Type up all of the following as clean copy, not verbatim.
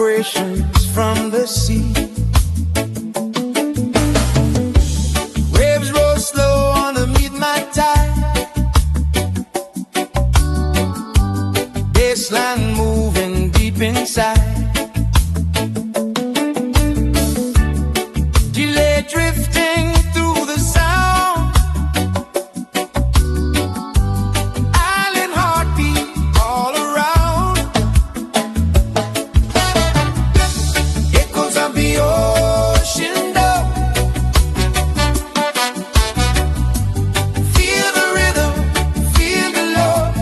vibrations from the sea. Waves roll slow on the midnight tide, baseline moving deep inside. Delay drifting through the sound, island heartbeat all around. Echoes of the ocean down. Feel the rhythm, feel the love.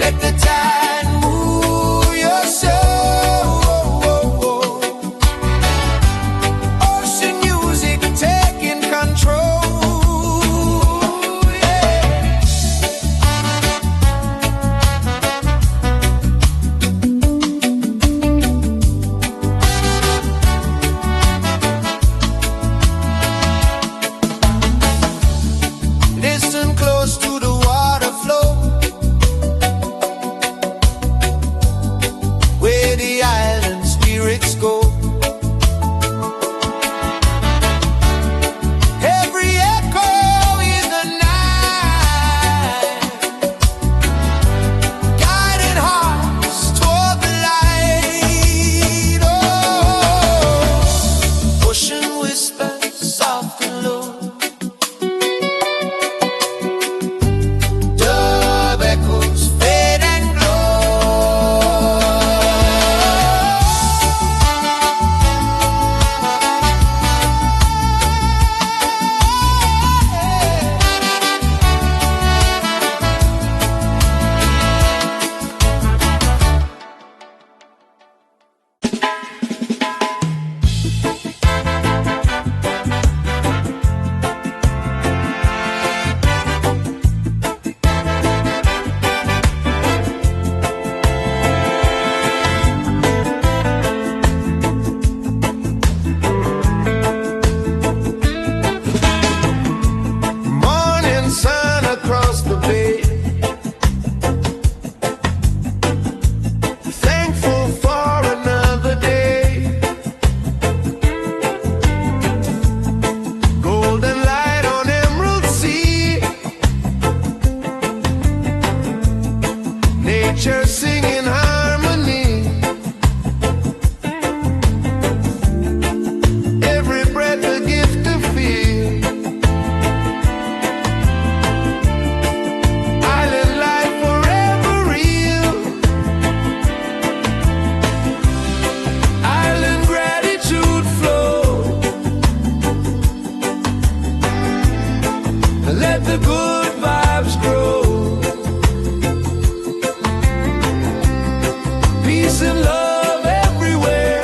Let the tide move your soul. Ocean music taking control. Listen close to the water flow, where the island spirits go. Every echo is a night, guiding hearts toward the light. Oh, ocean whispers soft and low, dub echoes fade and morning sun across the bay. Thankful for another day. Golden light on emerald sea. Nature singing harmony. Every breath a gift to feel. Island life forever real. Island gratitude flow. Let the good vibes grow. Peace and love everywhere.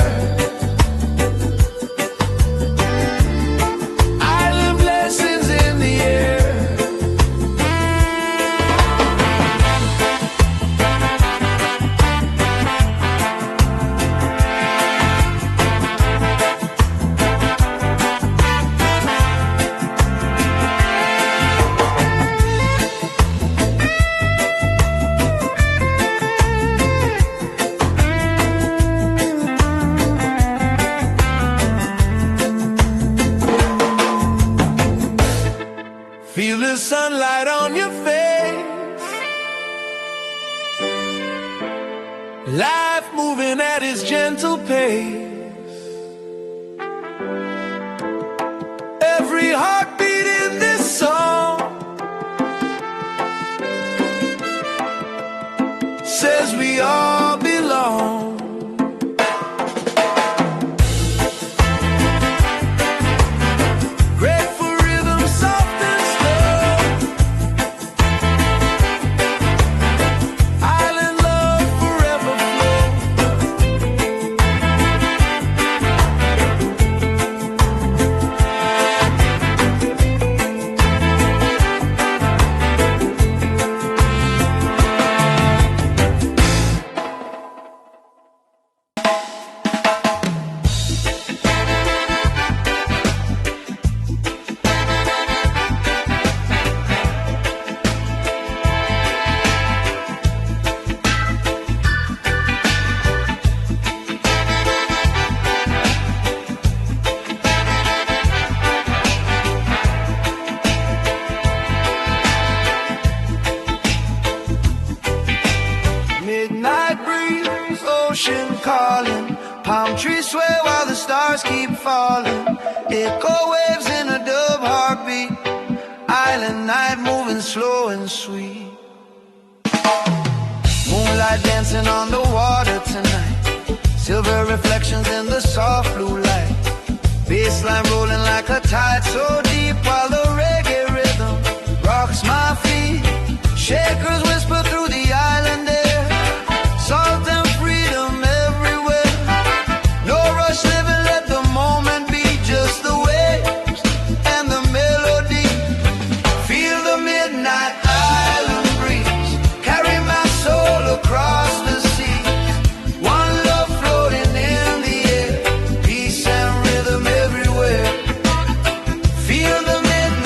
Island blessings in the air. Feel the sunlight on your face. Life moving at its gentle pace. Every heartbeat in this song says we all belong. Grateful rhythm, soft and slow. Island love forever flow. heartbeat. Island night moving slow and sweet. Moonlight dancing on the water tonight. Silver reflections in the soft blue light. Bassline rolling like a tide so deep, while the reggae rhythm rocks my feet. Shakers whisper through the island air. Salt and freedom everywhere. No rush living, let the moment be. Just the waves and the melody. Feel the midnight island breeze. Carry my soul across the sea. One love floating in the air. Peace and rhythm everywhere. Feel the midnight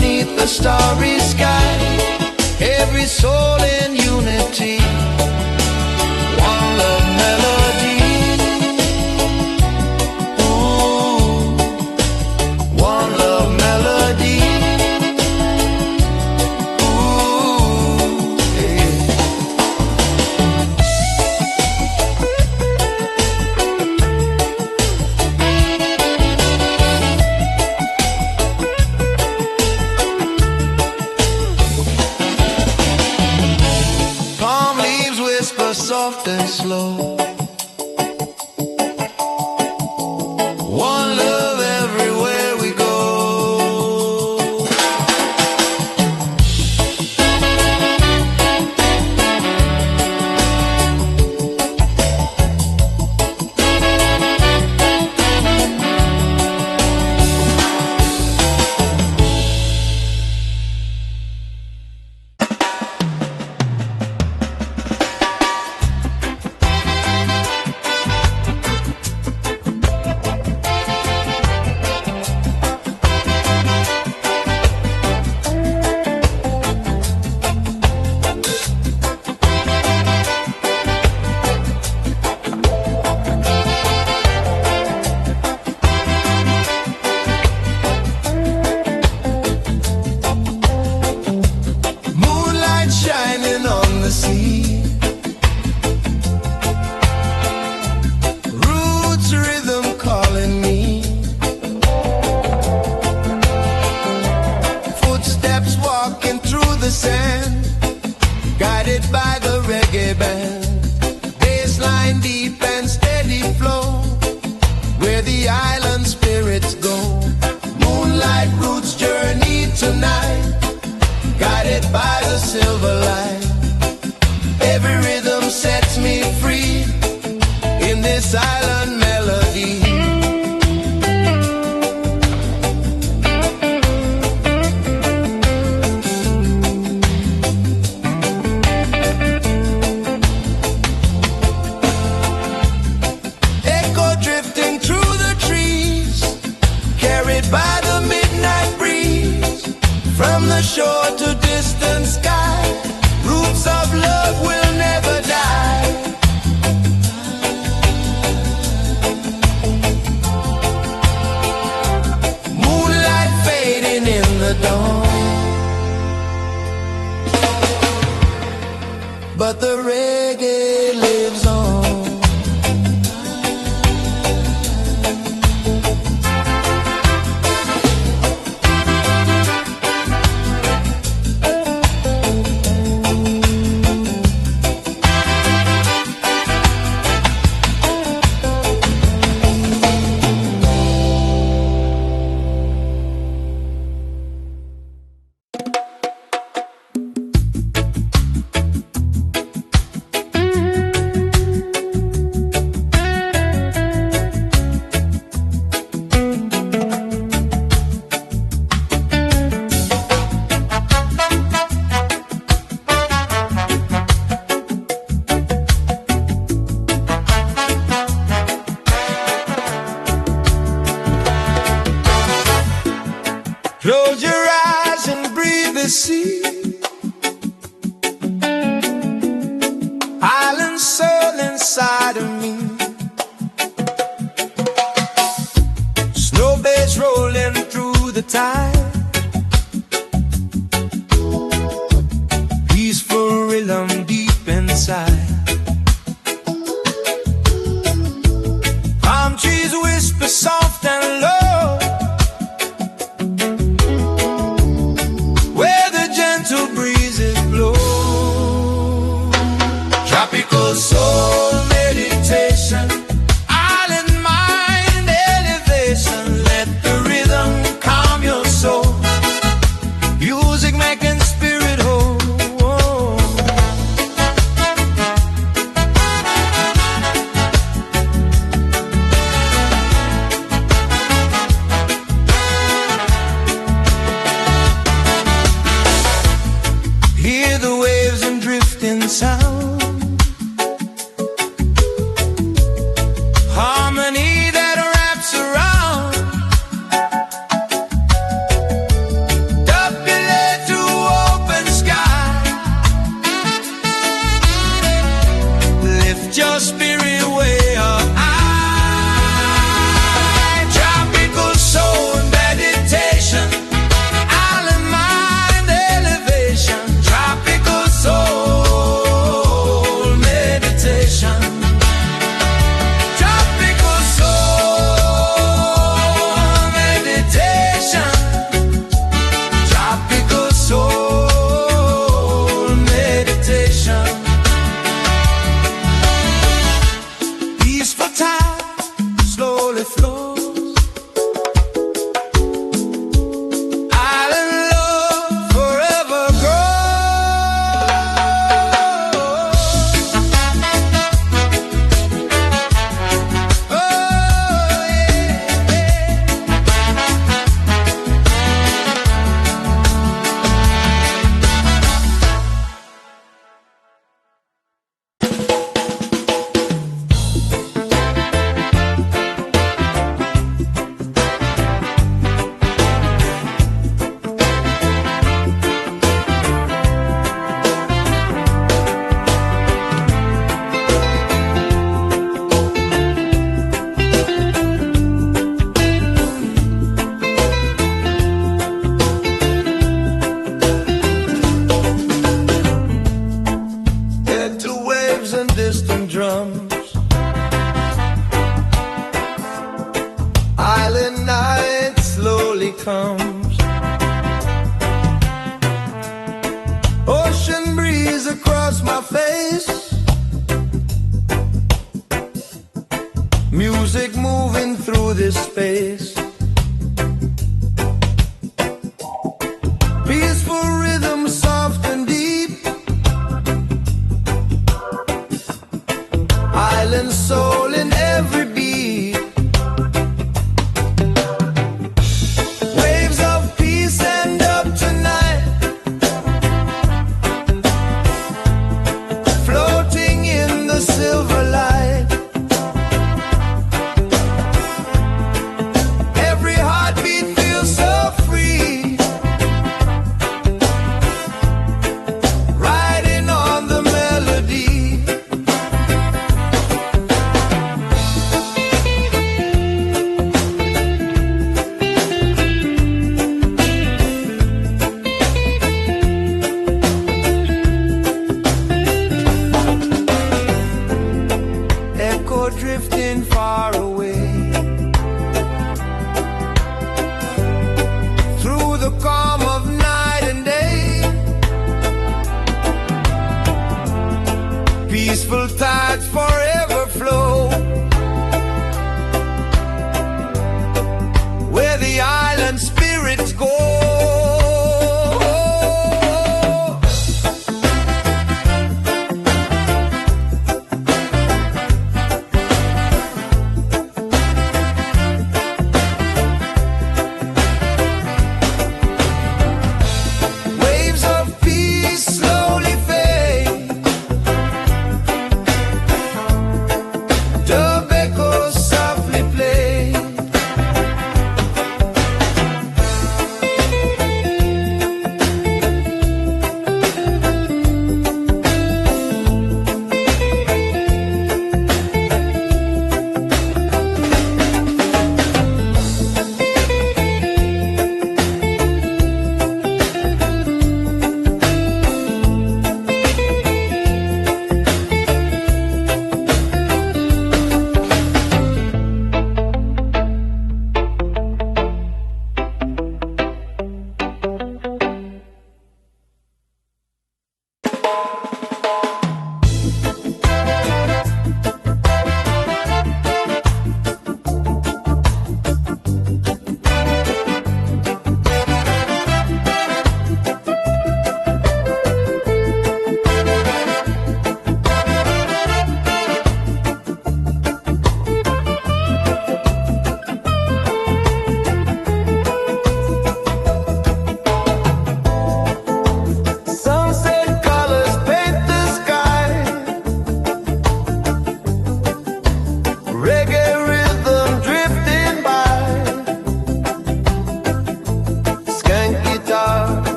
beneath the starry sky. Every soul in unity, one love melody. Ooh, one love melody. Ooh, yeah. Palm leaves whisper soft and slow. One love everywhere we go. Moonlight shining on the sea. Roots rhythm calling me. Footsteps walking through the sand, guided by the reggae band. Bassline deep and steady flow, where the island spirits go. Moonlight roots journey tonight, guided by the silver light. Every rhythm sets me free in this island melody. Echo drifting through the trees, carried by the midnight breeze. From the shore to distant sky, roots of love will never die. Moonlight fading in the dawn, but the reggae lives on. Close your eyes and breathe the sea. Island soul inside of me. Snow bass rolling through the tide. Peaceful rhythm deep inside. Palm trees whisper soft and low, where the gentle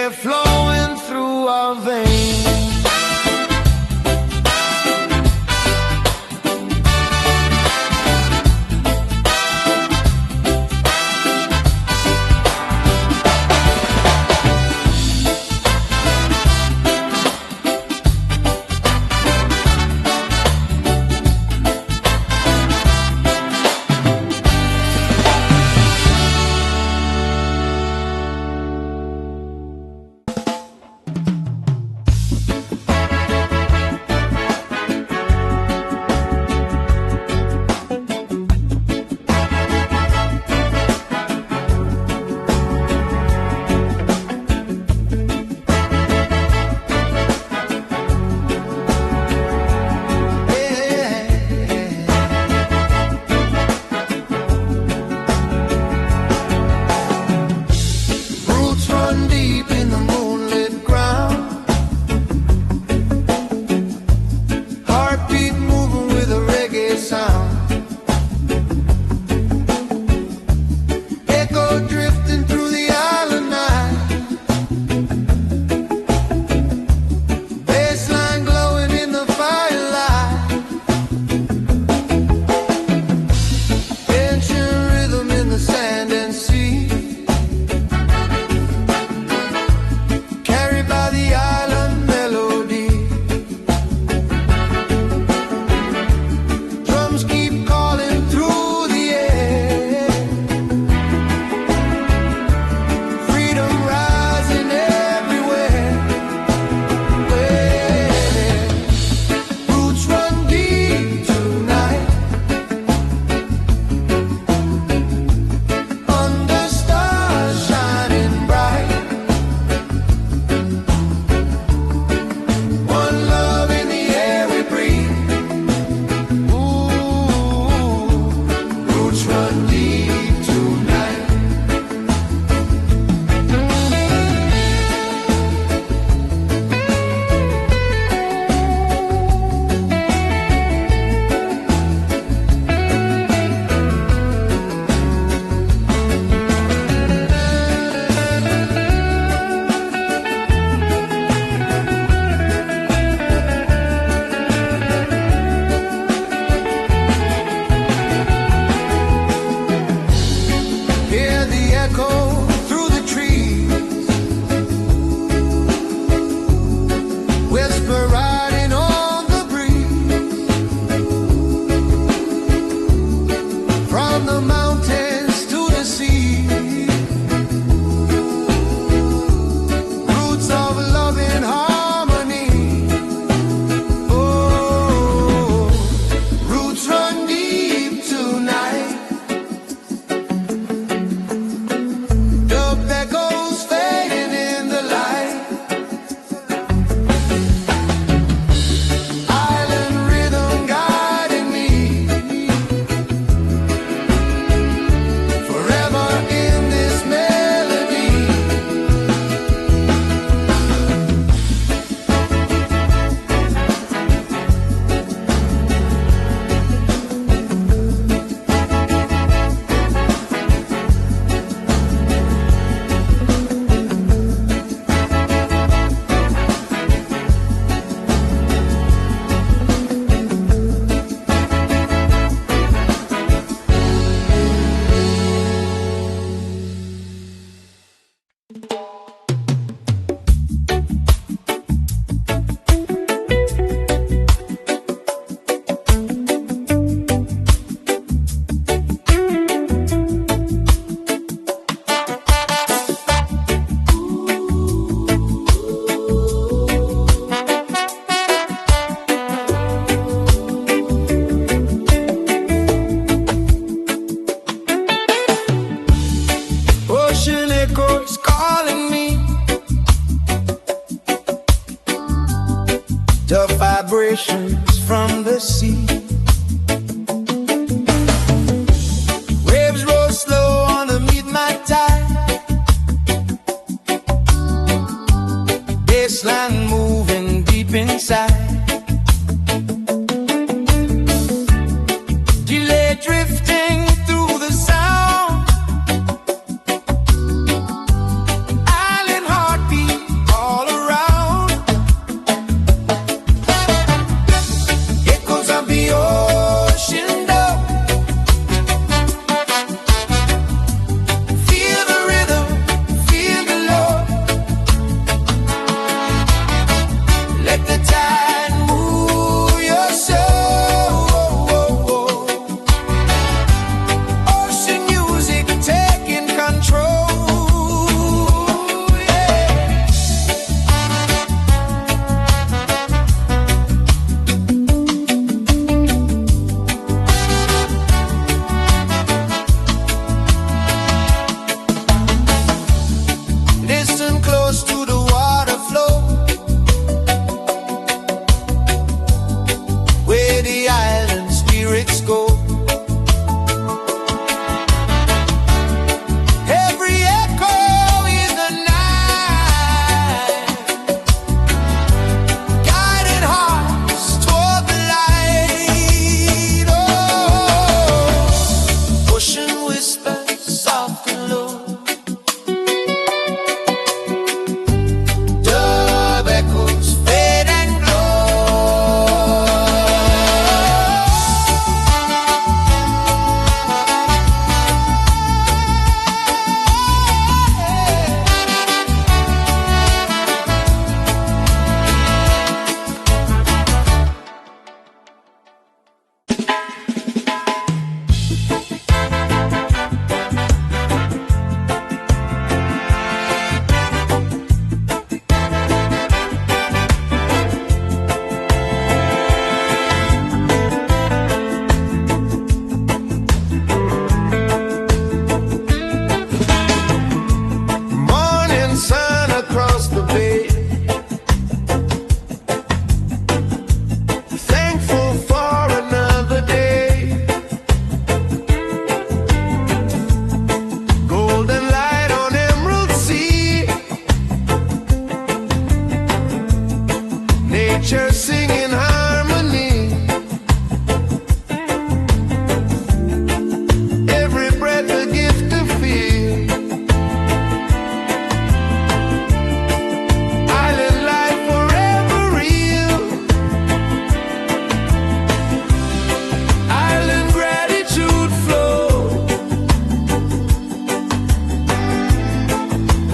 reggae flowing through our veins. vibrations from the sea. Waves roll slow underneath my tide, baseline moving deep inside. Delay drifting through the sound, island heartbeat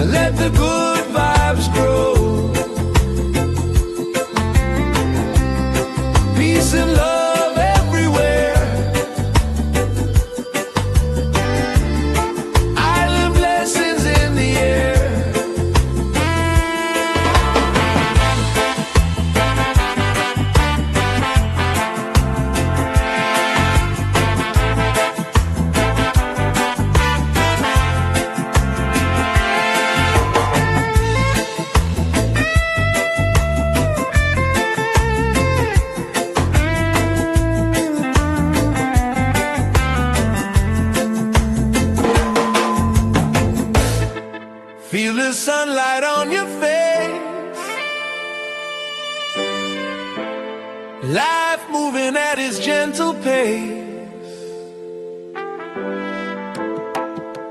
Let the good vibes grow. Peace and love everywhere. Island blessings in the air. Feel the sunlight on your face. Life moving at its gentle pace.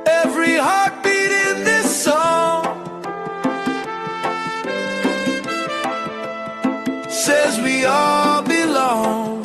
Every heartbeat in this song says we all belong.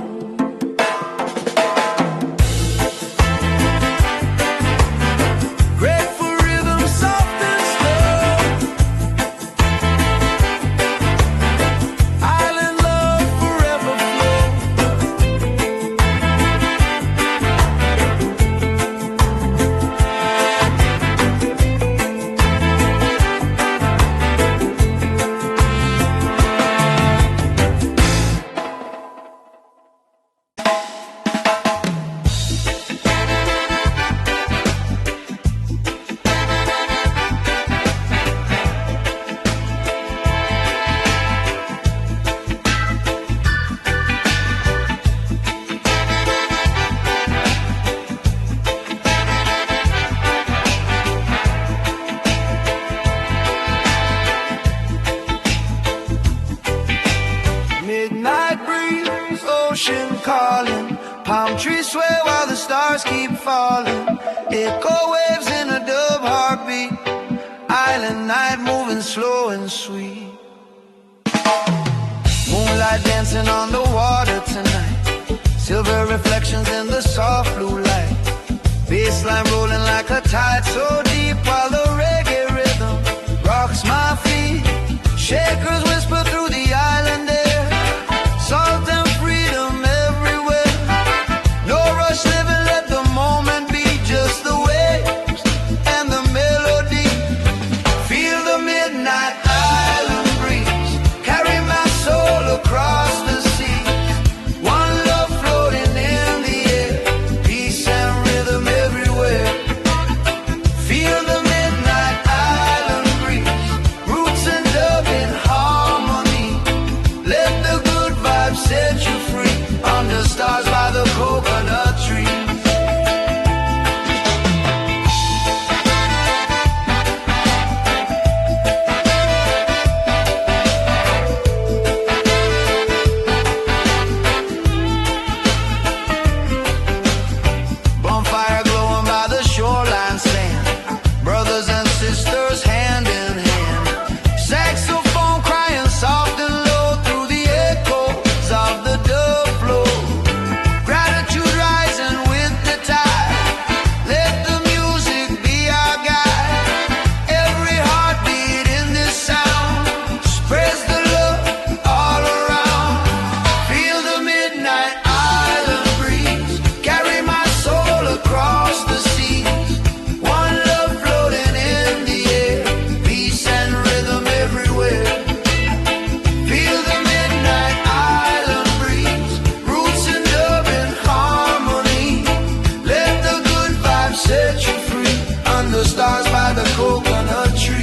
Midnight breeze, ocean calling, palm trees sway while the stars keep falling. Echo waves in a dub heartbeat, island night moving slow and sweet. Moonlight dancing on the water tonight, silver reflections in the soft blue light. Bassline rolling like a tide so deep while the reggae rhythm rocks my feet. Shakers whisper through the island air, salt and freedom everywhere. No rush living, let the moment be, just the waves and the melody. Feel the midnight island breeze, carry my soul across the sea. One love floating in the air, peace and rhythm everywhere. Feel the midnight island breeze, roots and dub in harmony. Let the good vibes set you free, under stars by the coconut tree. Bonfire glowing by the shoreline sand, brothers and sisters hand in hand. Saxophone crying soft and low through the echoes of the dub flow. Gratitude rising with the tide, let the music be our guide. Every heartbeat in this sound spreads the love all around. Feel the midnight island breeze, carry my soul across the seas. One love floating in the air, peace and rhythm everywhere. Feel the midnight island breeze, roots and dub in harmony. Let the good vibes set you free, under stars by the coconut tree.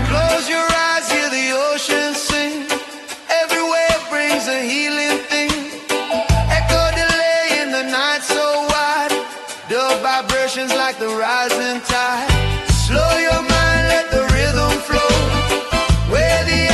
Close your eyes, hear the ocean sing. Every wave brings a healing thing. Echo delay in the night so wide, dub vibrations like the rising tide. Slow your mind, let the rhythm flow. Where the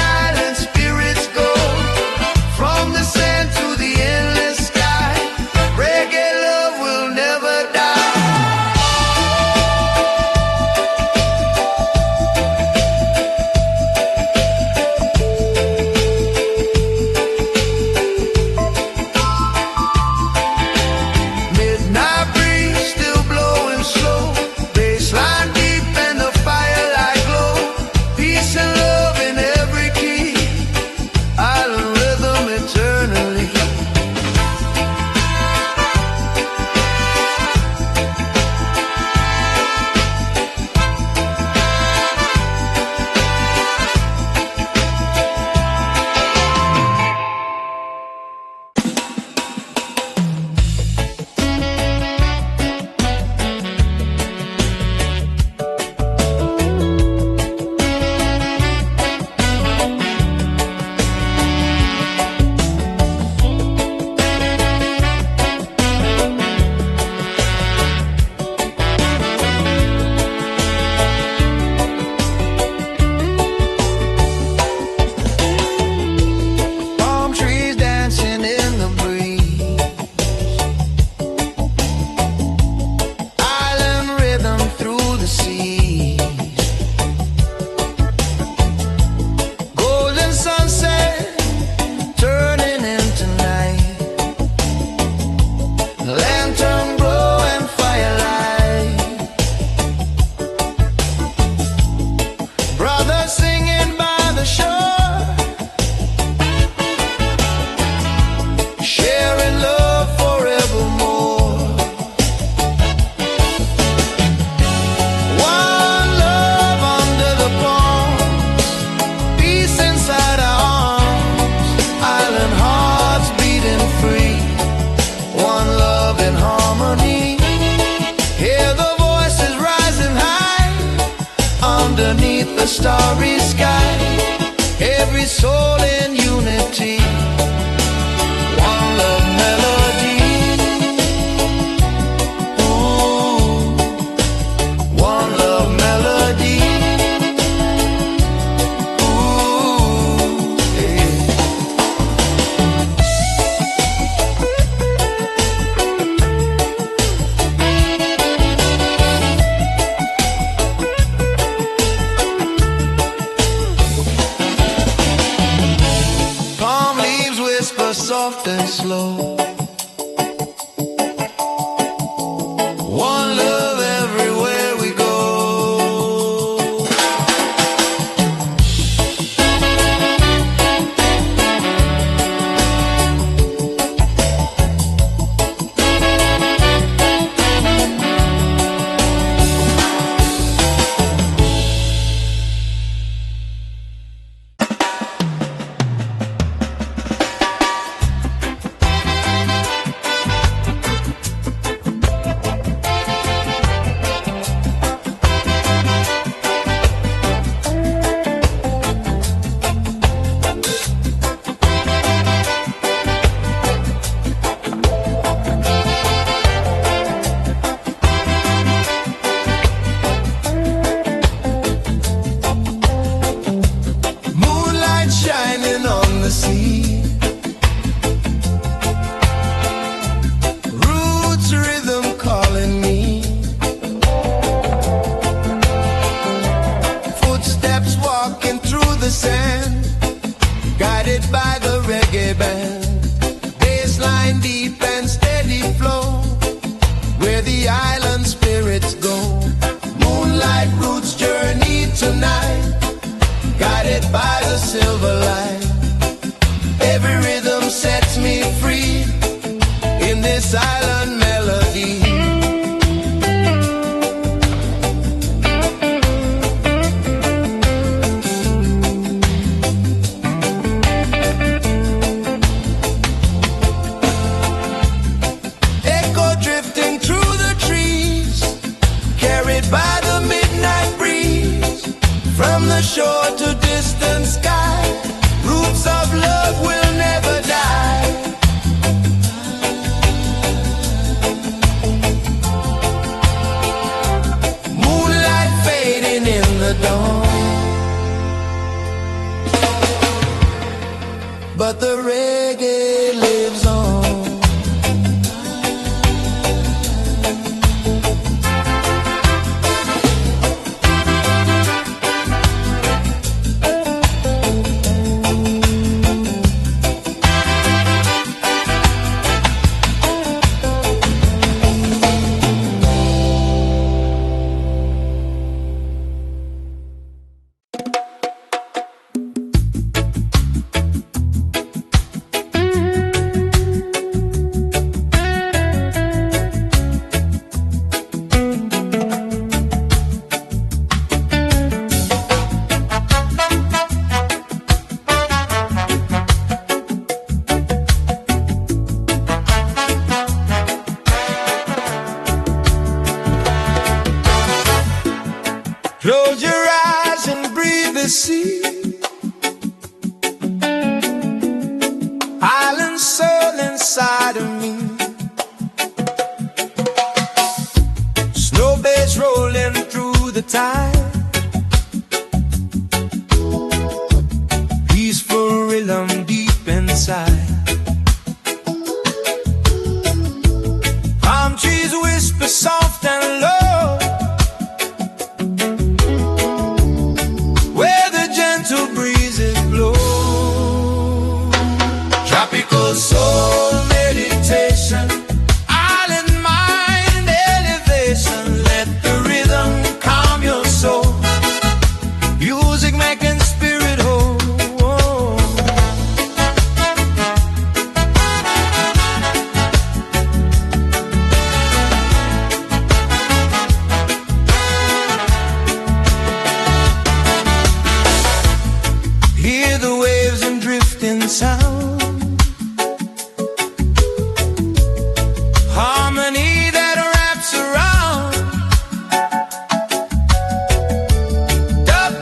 starry sky, every soul in unity, one love melody. Ooh, one love melody. Ooh, yeah. Palm leaves whisper soft and slow. One love everywhere we go. Moonlight shining on the sea, roots rhythm calling me, footsteps walking through the sand, guided by the reggae band. Bassline deep and steady flow, where the island spirits go. Moonlight roots journey tonight, guided by the silver light. Every rhythm sets me free in this island melody. Echo drifting through the trees, carried by the midnight breeze. From the shore to distant sky, roots of love will never die. Moonlight fading in the dawn, but the reggae lives on. Close your eyes and breathe the sea. Island soul inside of me. Snow bass rolling through the tide. Peaceful rhythm deep inside. Palm trees whisper soft and low, breezes blow. Tropical soul meditation, island mind elevation. Let the rhythm calm your soul. Music making spirit whole. Hear the waves and drifting sound, harmony that wraps around. Dub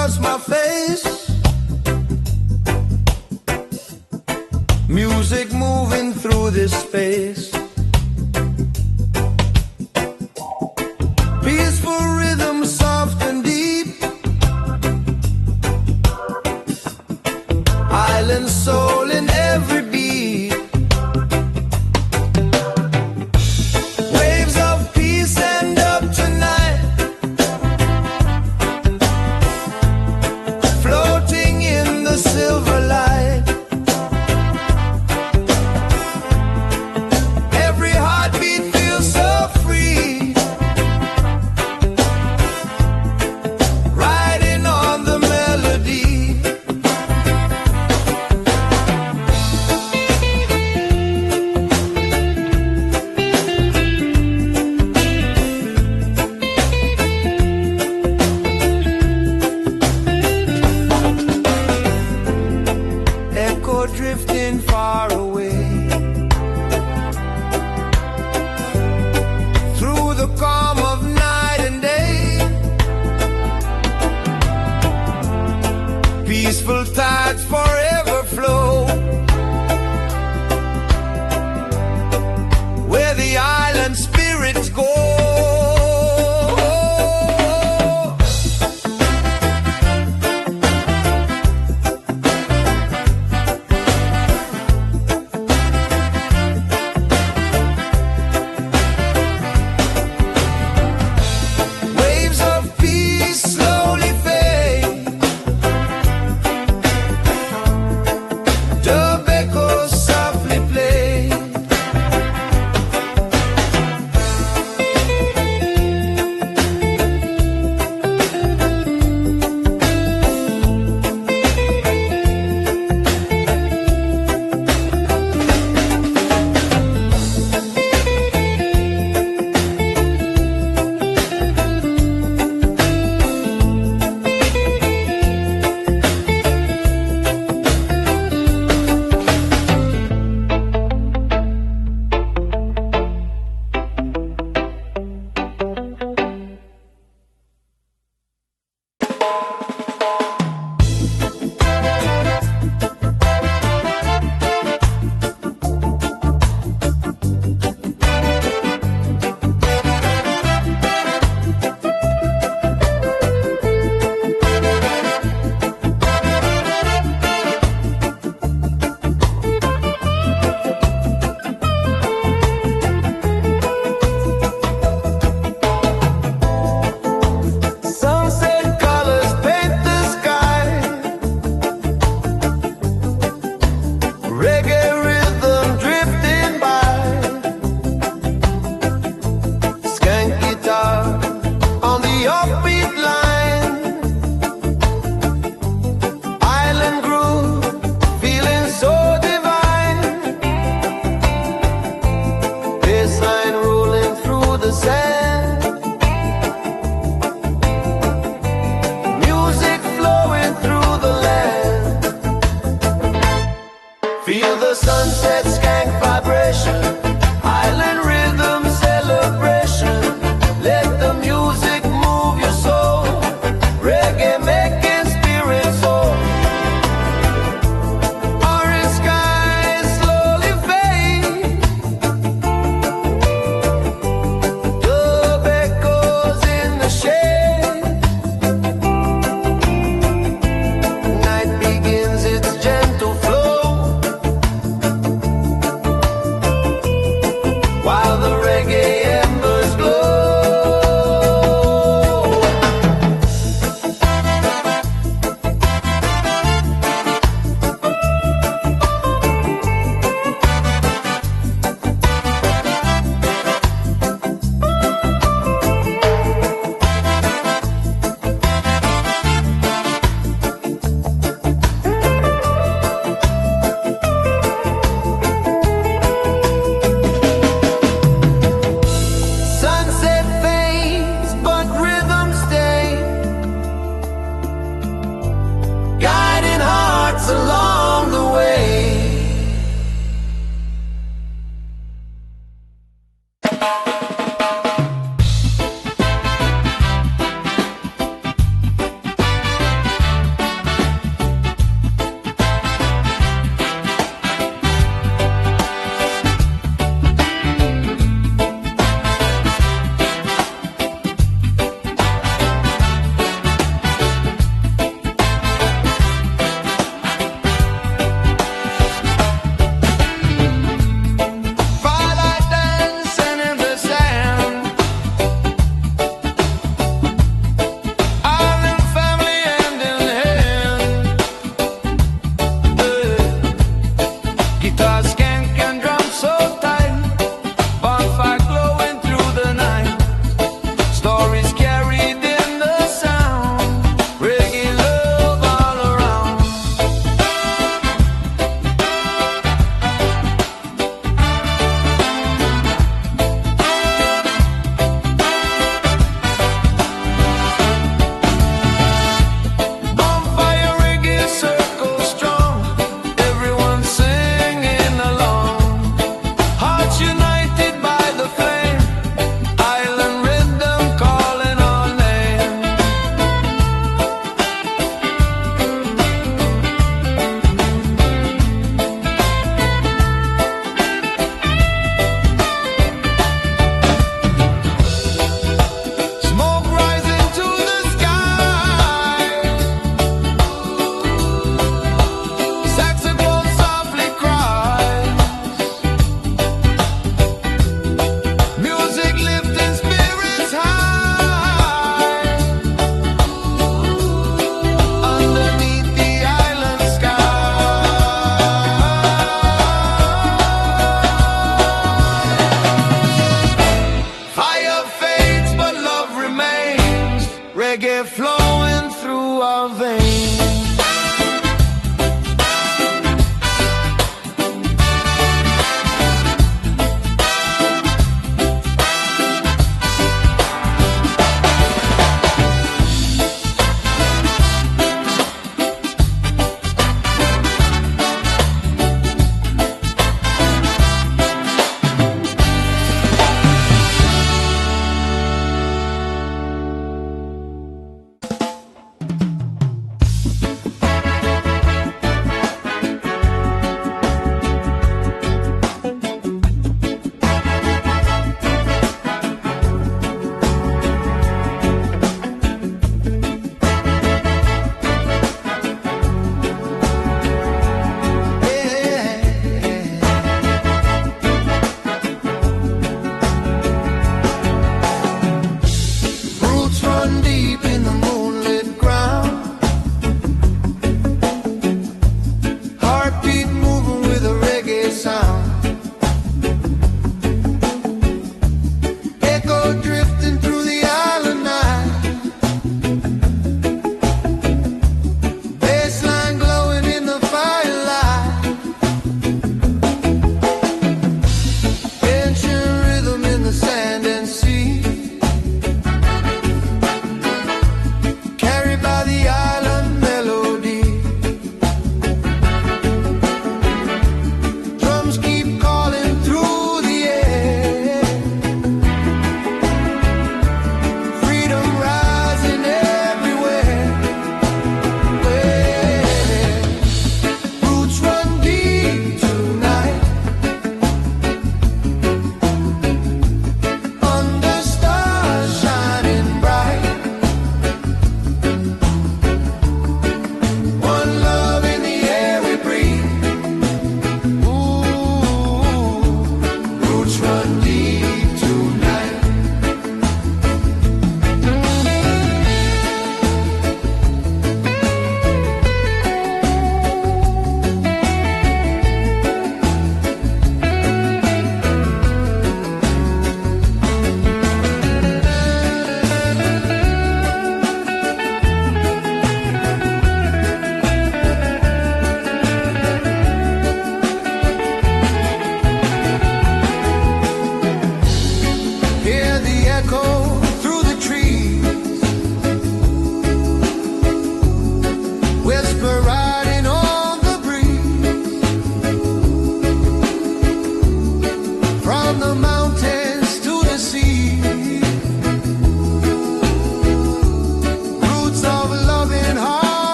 across my face. Music moving through this space. Peaceful rhythm, soft and deep. Island soul in every beat. Waves of peace end up tonight, floating in the silver light. Every heartbeat feels so free, riding on the melody. Echo drifting far away through the calm of night and day. Peaceful tides forever flow where the island spirits go. Waves of peace slowly fade,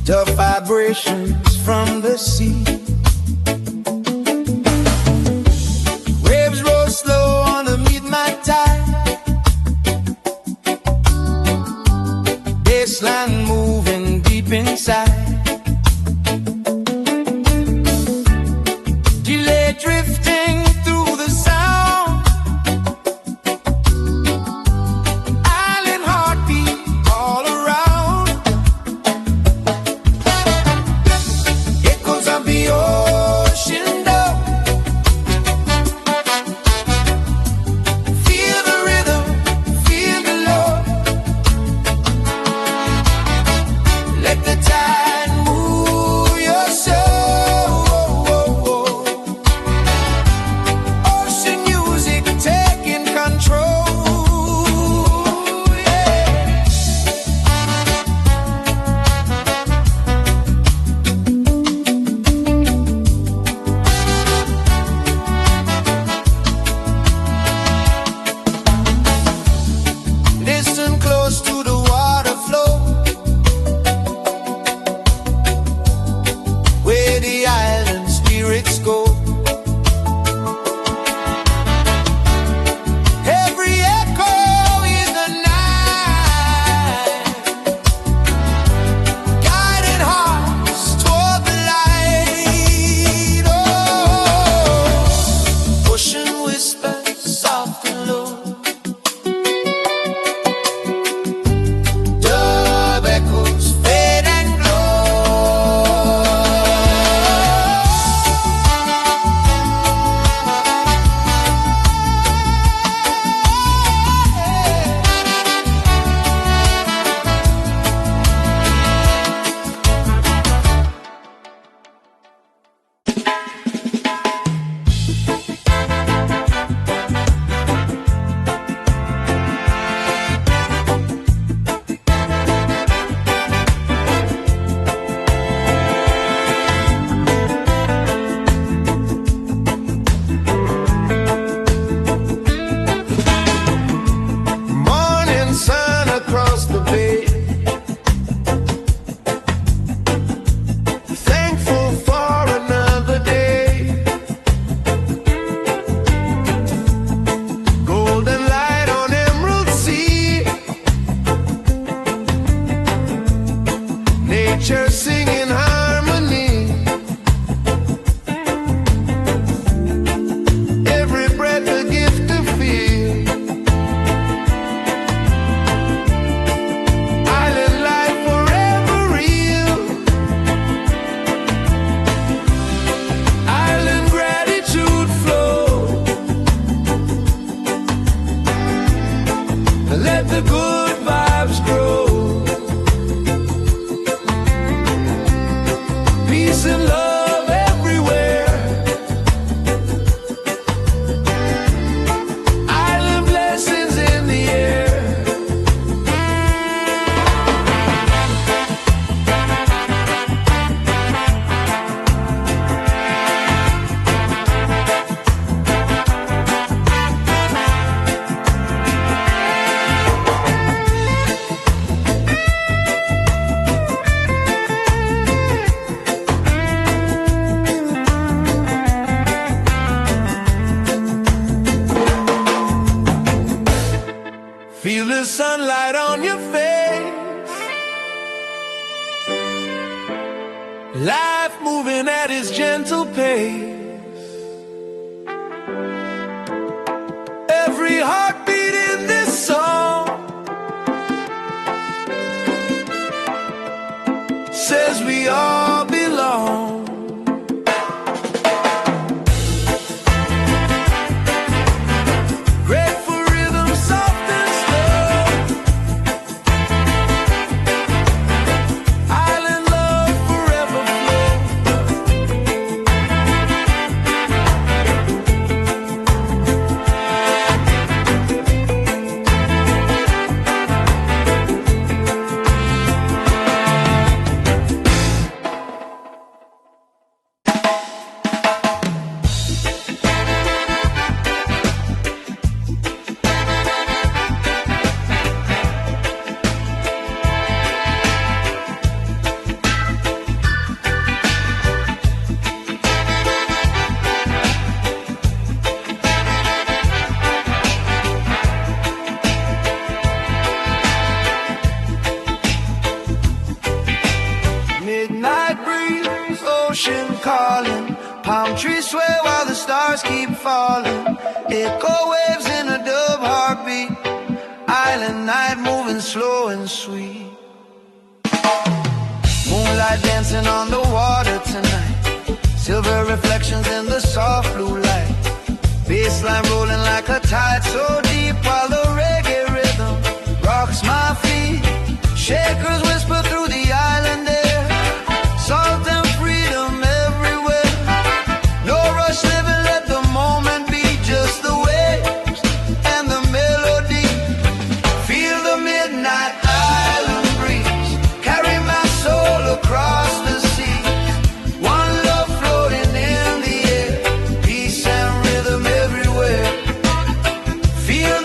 Tough vibrations from the sea. Waves roll slow on the midnight tide. Baseline moving deep inside. Delay drifting through the sound. Island heartbeat all around. Echoes of the ocean down. Feel the rhythm, feel the love. Let the tide move your soul. Ocean music taking control. Yeah. Listen close to the water flow, where the island spirits go. Every echo is the night, guiding hearts toward the light. Oh, ocean whispers soft and low. Dub echoes fade and morning sun across the bay. Thankful for another day. Golden light on emerald sea. Nature singing harmony. Every breath a gift to feel. Island life forever real. Island gratitude flow. Let the good vibes grow. Peace and love everywhere. Island blessings in the air. Feel the sunlight on your face. Life moving at its gentle pace. Every heartbeat in this song says we all belong. Grateful rhythm, soft and slow. Island love forever flow. ocean calling. Palm trees sway while the stars keep falling. Echo waves in a dove heartbeat. Island night moving slow and sweet. Moonlight dancing on the water tonight. Silver reflections in the soft blue light. Bassline rolling like a tide so deep while the reggae rhythm rocks my feet. Shakers whisper